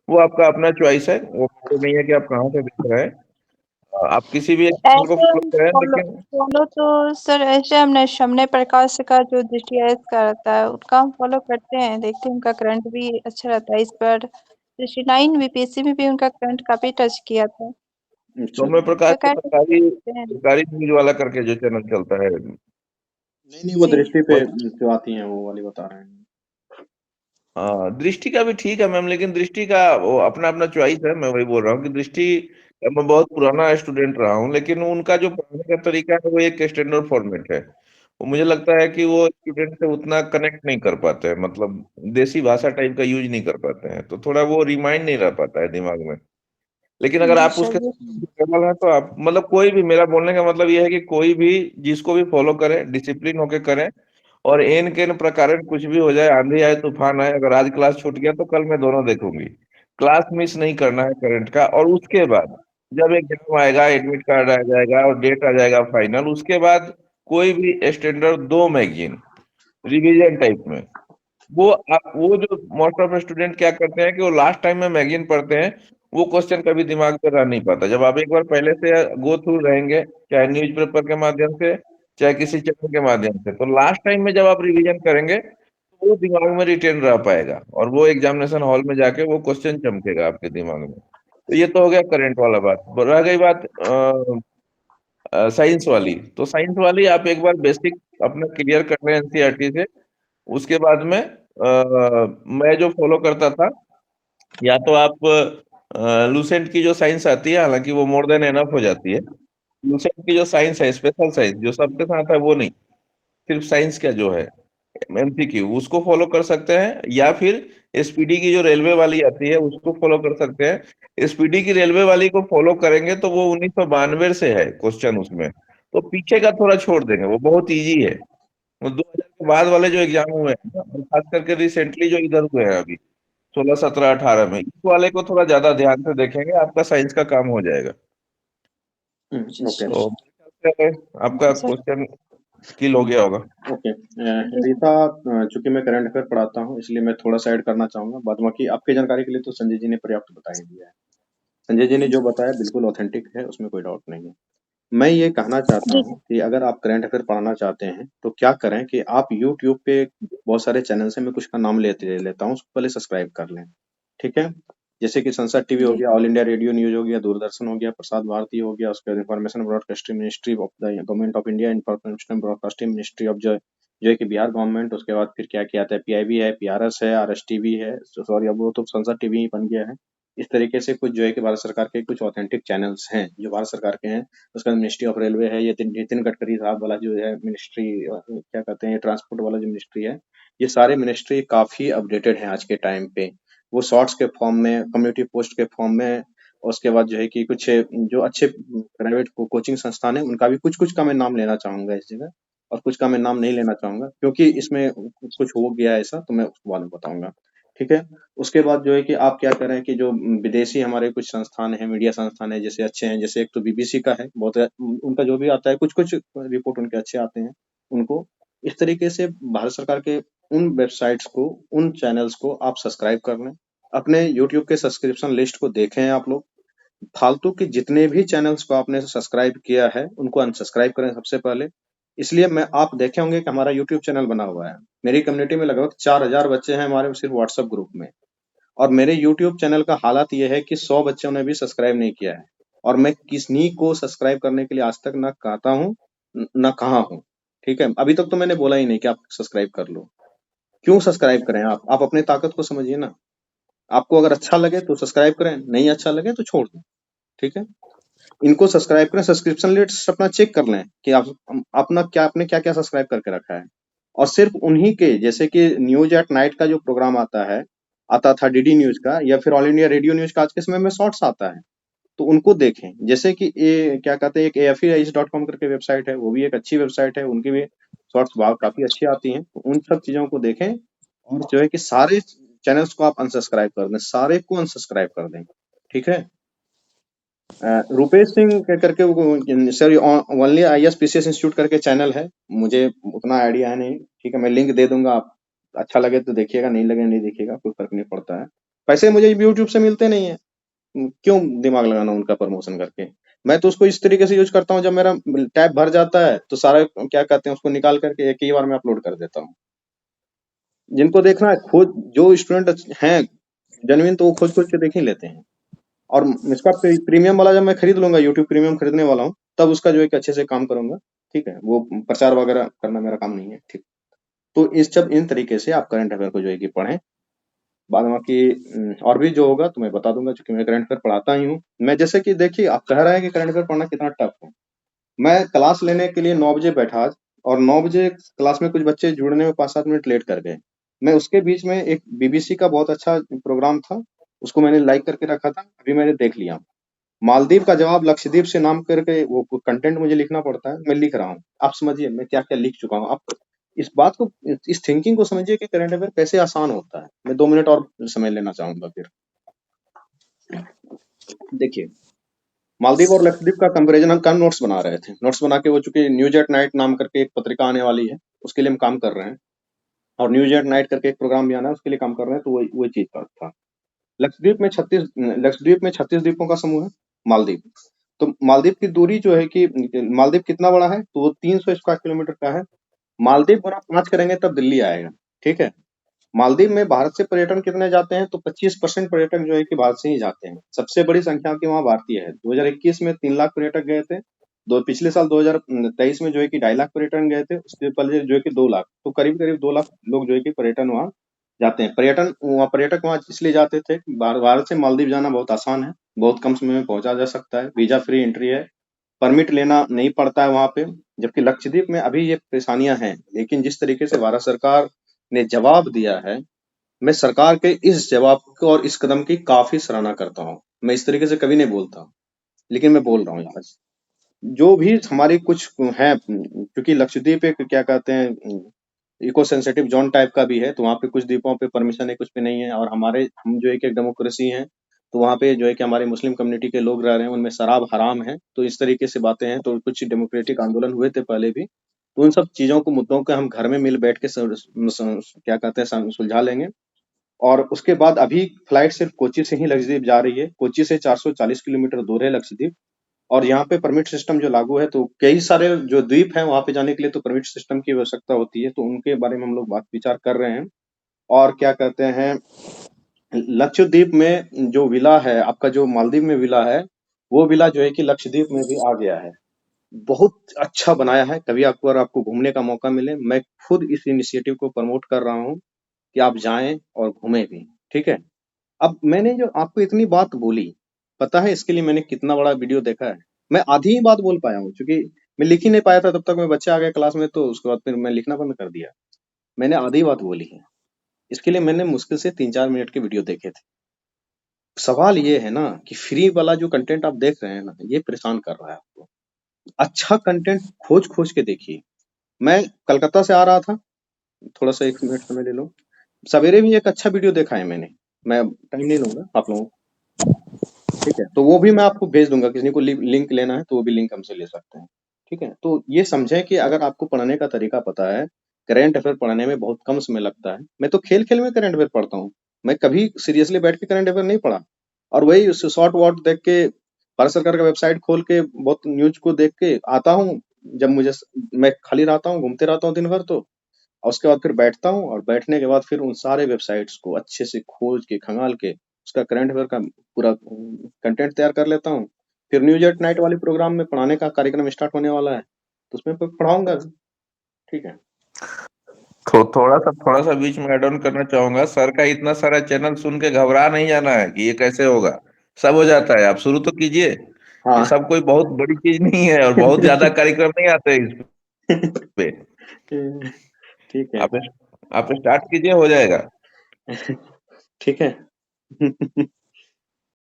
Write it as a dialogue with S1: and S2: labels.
S1: वो आपका अपना चॉइस है, वो मतलब नहीं है कि आप कहाँ से देख रहे हैं। आप किसी भी एक चैनल को
S2: ऐसे
S1: फॉलो करें,
S2: फॉलो
S1: लेकिन
S2: फॉलो तो सर ऐसे हमने शमने प्रकाश का जो दृष्टि का रहता है उसका हम फॉलो करते हैं, देखते हैं उनका करंट भी अच्छा रहता है। इस पर दृष्टि 9 बीपीएससी में भी उनका करंट काफी टच किया था,
S3: अच्छा।
S1: सौम्य प्रकाश
S2: तो
S1: तो
S2: खैर
S1: सरकारी
S2: देखते हैं।
S1: सरकारी न्यूज वाला करके जो चैनल चलता है,
S3: नहीं वो
S2: जी
S3: दृष्टि पे
S1: वही।
S3: जो आती हैं वो वाली बता रहे हैं।
S1: हाँ, दृष्टि का भी ठीक है मैम, लेकिन दृष्टि का वो अपना अपना चॉइस है। मैं वही बोल रहा हूँ कि दृष्टि, मैं बहुत पुराना स्टूडेंट रहा हूँ, लेकिन उनका जो पढ़ाने का तरीका है वो एक स्टैंडर्ड फॉर्मेट है। वो मुझे लगता है कि वो स्टूडेंट से उतना कनेक्ट नहीं कर पाते हैं, मतलब देसी भाषा टाइप का यूज नहीं कर पाते हैं, तो थोड़ा वो रिमाइंड नहीं रह पाता है दिमाग में। लेकिन अगर आप उसके
S2: चलिए।
S1: केबल है तो आप, मतलब कोई भी, मेरा बोलने का मतलब ये है कि कोई भी जिसको भी फॉलो करे, डिसिप्लिन होके करें। और एन केन प्रकार कुछ भी हो जाए, आंधी आए तूफान आए, अगर आज क्लास छूट गया तो कल मैं दोनों देखूंगी। क्लास मिस नहीं करना है करंट का। और उसके बाद जब एग्जाम आएगा, एडमिट कार्ड आ जाएगा और डेट आ जाएगा फाइनल, उसके बाद कोई भी स्टैंडर्ड दो मैगजीन रिवीजन टाइप में, वो जो मोस्ट ऑफ स्टूडेंट क्या करते हैं कि वो लास्ट टाइम में मैगजीन पढ़ते हैं। वो क्वेश्चन कभी दिमाग में रह नहीं पाता। जब आप एक बार पहले से गो थ्रू रहेंगे, चाहे न्यूज़पेपर के माध्यम से, चाहे किसी चैनल के माध्यम से, तो लास्ट टाइम में जब आप रिवीजन करेंगे तो वो दिमाग में रिटेन रह पाएगा, और वो एग्जामिनेशन हॉल में जाके वो क्वेश्चन चमकेगा आपके दिमाग में। तो ये तो हो गया करंट वाला बात। रह गई बात साइंस वाली। तो साइंस वाली आप एक बार बेसिक अपना क्लियर कर रहे हैं एनसीईआरटी से। उसके बाद में मैं जो फॉलो करता था, या तो आप लूसेंट की जो साइंस आती है, हालांकि वो मोर देन एनफ हो जाती है। लूसेंट की जो साइंस है, स्पेशल साइंस जो सबके साथ है, वो नहीं, सिर्फ साइंस का जो है एमसीक्यू, उसको फॉलो कर सकते हैं। या फिर एसपीडी की जो रेलवे वाली आती है उसको फॉलो कर सकते हैं। एसपीडी की रेलवे वाली को फॉलो करेंगे तो वो 1992 से है क्वेश्चन उसमें, तो पीछे का थोड़ा छोड़ देंगे, वो बहुत इजी है। वो 2000 के बाद वाले जो एग्जाम हुए हैं ना, और खास करके रिसेंटली जो इधर हुए हैं अभी 16 17 18 में, इस वाले को थोड़ा ज्यादा ध्यान से देखेंगे, आपका साइंस का काम हो जाएगा।
S2: जी
S3: ओके।
S2: सर।
S1: तो मेरे ख्याल से आपका
S2: जी सर।
S1: क्वेश्चन किल हो गया होगा।
S3: ओके
S2: जी सर।
S3: रीता, चूंकि मैं करंट अफेयर पढ़ाता हूँ इसलिए मैं थोड़ा सा ऐड करना चाहूंगा। बाद बाकी आपकी जानकारी के लिए तो संजय जी ने पर्याप्त बता ही दिया है। संजय जी ने जो बताया बिल्कुल ऑथेंटिक है, उसमें कोई डाउट नहीं है। मैं ये कहना चाहता
S2: जी
S3: हूँ
S2: सर।
S3: कि अगर आप करंट अफेयर पढ़ाना चाहते हैं तो क्या करें कि आप यूट्यूब पे बहुत सारे चैनल से, मैं कुछ का नाम ले लेता हूँ, उसको पहले सब्सक्राइब कर लें। ठीक है। जैसे कि संसद टीवी हो
S2: जी
S3: गया, ऑल इंडिया रेडियो न्यूज हो गया, दूरदर्शन हो गया, प्रसार भारती हो गया, उसके बाद information broadcasting ministry of the government of India, information broadcasting ministry of जो है कि बिहार गवर्नमेंट। उसके बाद फिर क्या क्या आता है, पीआईबी है, पीआरएस है, आरएसटीवी है, सॉरी अब वो तो संसद टीवी ही बन गया है। इस तरीके से कुछ जो है कि भारत सरकार के कुछ ऑथेंटिक चैनल्स हैं जो भारत सरकार के हैं। उसके बाद मिनिस्ट्री ऑफ रेलवे है, ये नितिन गडकरी साहब वाला जो है मिनिस्ट्री, क्या कहते हैं, ट्रांसपोर्ट वाला जो मिनिस्ट्री है। ये सारे मिनिस्ट्री काफी अपडेटेड हैं आज के टाइम पे। वो शॉर्ट्स के फॉर्म में, कम्युनिटी पोस्ट के फॉर्म में। और उसके बाद जो है कि कुछ जो अच्छे प्राइवेट कोचिंग संस्थान है उनका भी कुछ कुछ का मैं नाम लेना चाहूंगा इस जगह। और कुछ का मैं नाम नहीं लेना चाहूंगा क्योंकि इसमें कुछ हो गया है ऐसा, तो मैं उसको बाद में बताऊंगा। ठीक है। उसके बाद जो है कि आप क्या करें कि जो विदेशी हमारे कुछ संस्थान है, मीडिया संस्थान है, जैसे अच्छे हैं, जैसे एक तो बीबीसी का है, बहुत उनका जो भी आता है, कुछ कुछ रिपोर्ट उनके अच्छे आते हैं। उनको इस तरीके से भारत सरकार के उन वेबसाइट्स को, उन चैनल्स को आप सब्सक्राइब कर लें। अपने यूट्यूब के सब्सक्रिप्शन लिस्ट को देखें आप लोग। फालतू के जितने भी चैनल्स को आपने सब्सक्राइब किया है उनको अनसब्सक्राइब करें सबसे पहले। इसलिए मैं, आप देखे होंगे कि हमारा यूट्यूब चैनल बना हुआ है। मेरी कम्युनिटी में लगभग 4000 बच्चे हैं हमारे सिर्फ व्हाट्सएप ग्रुप में। और मेरे यूट्यूब चैनल का हालत ये है कि 100 बच्चों ने भी सब्सक्राइब नहीं किया है। और मैं किसी को सब्सक्राइब करने के लिए आज तक ना कहता हूँ, ना कहा हूँ। ठीक है। अभी तक तो मैंने बोला ही नहीं कि आप सब्सक्राइब कर लो। क्यों सब्सक्राइब करें? आप अपने ताकत को समझिए ना। आपको अगर अच्छा लगे तो सब्सक्राइब करें, नहीं अच्छा लगे तो छोड़ दें। ठीक है। इनको सब्सक्राइब करें, सब्सक्रिप्शन लिस्ट अपना चेक कर लें कि आप अपना क्या, आपने क्या क्या सब्सक्राइब करके रखा है। और सिर्फ उन्हीं के, जैसे कि न्यूज एट नाइट का जो प्रोग्राम आता था डीडी न्यूज का, या फिर ऑल इंडिया रेडियो न्यूज का आज के समय में शॉर्ट्स आता है, तो उनको देखें। जैसे कि ये क्या कहते हैं, एक AFEIS.com करके वेबसाइट है, वो भी एक अच्छी वेबसाइट है, उनकी भी शॉर्ट्स काफी अच्छी आती हैं, तो उन सब चीजों को देखें। और जो है कि सारे चैनल्स को आप अनसब्सक्राइब कर दें, सारे को अनसब्सक्राइब कर दें। ठीक है। रुपेश सिंह करके sir, only IAS PCS institute करके चैनल है, मुझे उतना आइडिया है नहीं। ठीक है, मैं लिंक दे दूंगा, आप अच्छा लगे तो देखिएगा, नहीं लगे नहीं देखिएगा, कोई फर्क नहीं पड़ता है। पैसे मुझे यूट्यूब से मिलते नहीं है, क्यों दिमाग लगाना उनका प्रमोशन करके। मैं तो उसको इस तरीके से यूज करता हूँ, जब मेरा टैब भर जाता है तो सारा क्या कहते हैं उसको निकाल करके एक ही बार में अपलोड कर देता हूँ। जिनको देखना है खोज, जो स्टूडेंट हैं जेन्युइन, तो वो खोज खोज के देख ही लेते हैं। और इसका प्रीमियम वाला जब मैं खरीद लूंगा, यूट्यूब प्रीमियम खरीदने वाला हूँ, तब उसका जो है कि अच्छे से काम करूंगा। ठीक है, वो प्रचार वगैरह करना मेरा काम नहीं है। ठीक, तो इस सब इन तरीके से आप करंट अफेयर को जो है कि पढ़ें। बाद बाकी और भी जो होगा तो मैं बता दूंगा, क्योंकि मैं करंट अफेयर पढ़ाता ही हूँ। मैं जैसे कि देखिए, आप कह रहे हैं कि करंट अफेयर पढ़ना कितना टफ है। मैं क्लास लेने के लिए 9 बजे बैठा आज, और 9 बजे क्लास में कुछ बच्चे जुड़ने में 5-7 मिनट लेट कर गए। मैं उसके बीच में एक बीबीसी का बहुत अच्छा प्रोग्राम था, उसको मैंने लाइक करके रखा था, अभी मैंने देख लिया। मालदीव का जवाब लक्षद्वीप से नाम करके वो कंटेंट मुझे लिखना पड़ता है, मैं लिख रहा हूँ। आप समझिए मैं क्या क्या लिख चुका हूँ। आप इस बात को, इस थिंकिंग को समझिए कि करंट अफेयर कैसे आसान होता है। मैं 2 मिनट और समय लेना चाहूंगा फिर। देखिए, मालदीव और लक्षद्वीप का कंपैरिजन हम कल नोट्स बना रहे थे, नोट्स बना के वो, चूंकि न्यूज एट नाइट नाम करके एक पत्रिका आने वाली है, उसके लिए हम काम कर रहे हैं। और न्यूज एट नाइट करके एक प्रोग्राम भी आना है, उसके लिए काम कर रहे हैं। तो वही चीज का था। लक्षद्वीप में 36 द्वीपों का समूह है। मालदीव, तो मालदीव की दूरी जो है कि, मालदीव कितना बड़ा है, तो वो 300 स्क्वायर किलोमीटर का है। मालदीव गुना 5 करेंगे तब दिल्ली आएगा। ठीक है, मालदीव में भारत से पर्यटन कितने जाते हैं, तो 25% पर्यटक जो है कि भारत से ही जाते हैं। सबसे बड़ी संख्या की वहाँ भारतीय है। 2021 में 3 लाख पर्यटक गए थे। पिछले साल 2023 में जो है कि 2.5 लाख पर्यटन गए थे। उससे पहले जो है कि 2 लाख, तो करीब करीब 2 लाख लोग जो है कि पर्यटन वहाँ जाते हैं। पर्यटक वहाँ इसलिए जाते थे कि भारत से मालदीव जाना बहुत आसान है, बहुत कम समय में पहुंचा जा सकता है, वीजा फ्री एंट्री है, परमिट लेना नहीं पड़ता है वहां पे। जबकि लक्षद्वीप में अभी ये परेशानियां हैं, लेकिन जिस तरीके से भारत सरकार ने जवाब दिया है, मैं सरकार के इस जवाब को और इस कदम की काफी सराहना करता हूँ। मैं इस तरीके से कभी नहीं बोलता, लेकिन मैं बोल रहा हूँ आज। जो भी हमारी कुछ है, क्योंकि लक्षद्वीप एक क्या कहते हैं इको सेंसिटिव जोन टाइप का भी है, तो वहाँ पे कुछ द्वीपों पे परमिशन है, कुछ पे नहीं है। और हम जो है कि एक डेमोक्रेसी है, तो वहाँ पे जो है कि हमारे मुस्लिम कम्युनिटी के लोग रह रहे हैं, उनमें शराब हराम है। तो इस तरीके से बातें हैं। तो कुछ डेमोक्रेटिक आंदोलन हुए थे पहले भी, तो उन सब चीजों को, मुद्दों को हम घर में मिल बैठ के क्या कहते हैं सुलझा लेंगे। और उसके बाद अभी फ्लाइट सिर्फ कोच्चि से ही लक्षद्वीप जा रही है। कोच्चि से 440 किलोमीटर दूर है लक्षद्वीप। और यहाँ पे परमिट सिस्टम जो लागू है, तो कई सारे जो द्वीप हैं वहां पे जाने के लिए तो परमिट सिस्टम की आवश्यकता होती है, तो उनके बारे में हम लोग बात विचार कर रहे हैं। और क्या कहते हैं, लक्षद्वीप में जो विला है आपका, जो मालदीव में विला है, वो विला जो है कि लक्षद्वीप में भी आ गया है। बहुत अच्छा बनाया है। कभी आपको, अगर आपको घूमने का मौका मिले, मैं खुद इस इनिशिएटिव को प्रमोट कर रहा हूँ कि आप जाएं और घूमें भी। ठीक है, अब मैंने जो आपको इतनी बात बोली, पता है इसके लिए मैंने कितना बड़ा वीडियो देखा है। मैं आधी ही बात बोल पाया हूँ, क्योंकि मैं लिख ही नहीं पाया था तब तक। मैं बच्चे आ गए क्लास में, तो उसके बाद फिर मैं लिखना बंद कर दिया। मैंने आधी बात बोली है। इसके लिए मैंने मुश्किल से 3-4 मिनट के वीडियो देखे थे। सवाल ये है ना कि फ्री वाला जो कंटेंट आप देख रहे हैं ना, ये परेशान कर रहा है आपको। अच्छा कंटेंट खोज खोज के देखिए। मैं कलकत्ता से आ रहा था, थोड़ा सा 1 मिनट समय ले लो। सवेरे भी एक अच्छा वीडियो देखा है मैंने, मैं टाइम नहीं लूंगा आप लोगों को। ठीक है, तो वो भी मैं आपको भेज दूंगा। किसी को लिंक लेना है तो वो भी लिंक हमसे ले सकते हैं। ठीक है, तो ये समझें कि अगर आपको पढ़ने का तरीका पता है, करंट अफेयर पढ़ने में बहुत कम समय लगता है। मैं तो खेल खेल में करंट अफेयर पढ़ता हूँ। मैं कभी सीरियसली बैठ के करंट अफेयर नहीं पढ़ा। और वही शॉर्ट वॉट देख के, भारत सरकार का वेबसाइट खोल के, बहुत न्यूज को देख के आता हूँ। जब मैं खाली रहता हूँ, घूमते रहता हूँ दिन भर, तो और उसके बाद फिर बैठता हूँ, और बैठने के बाद फिर उन सारे वेबसाइट्स को अच्छे से खोज के, खंगाल के, उसका करंट अफेयर का पूरा कंटेंट तैयार कर लेता हूँ। फिर न्यूज एट नाइट वाले प्रोग्राम में पढ़ाने का कार्यक्रम स्टार्ट होने वाला है, तो उसमें पढ़ाऊंगा भी। ठीक है।
S1: तो थोड़ा सा बीच में ऐड ऑन करना चाहूंगा। सर का इतना सारा चैनल सुन के घबरा नहीं जाना है कि ये कैसे होगा। सब हो जाता है, आप शुरू तो कीजिए। ये
S3: हाँ।
S1: सब कोई बहुत बड़ी चीज नहीं है, और बहुत ज्यादा कार्यक्रम नहीं आते हैं इस पे।
S3: ठीक है।
S1: आप आप स्टार्ट कीजिए, हो जाएगा।
S3: ठीक है।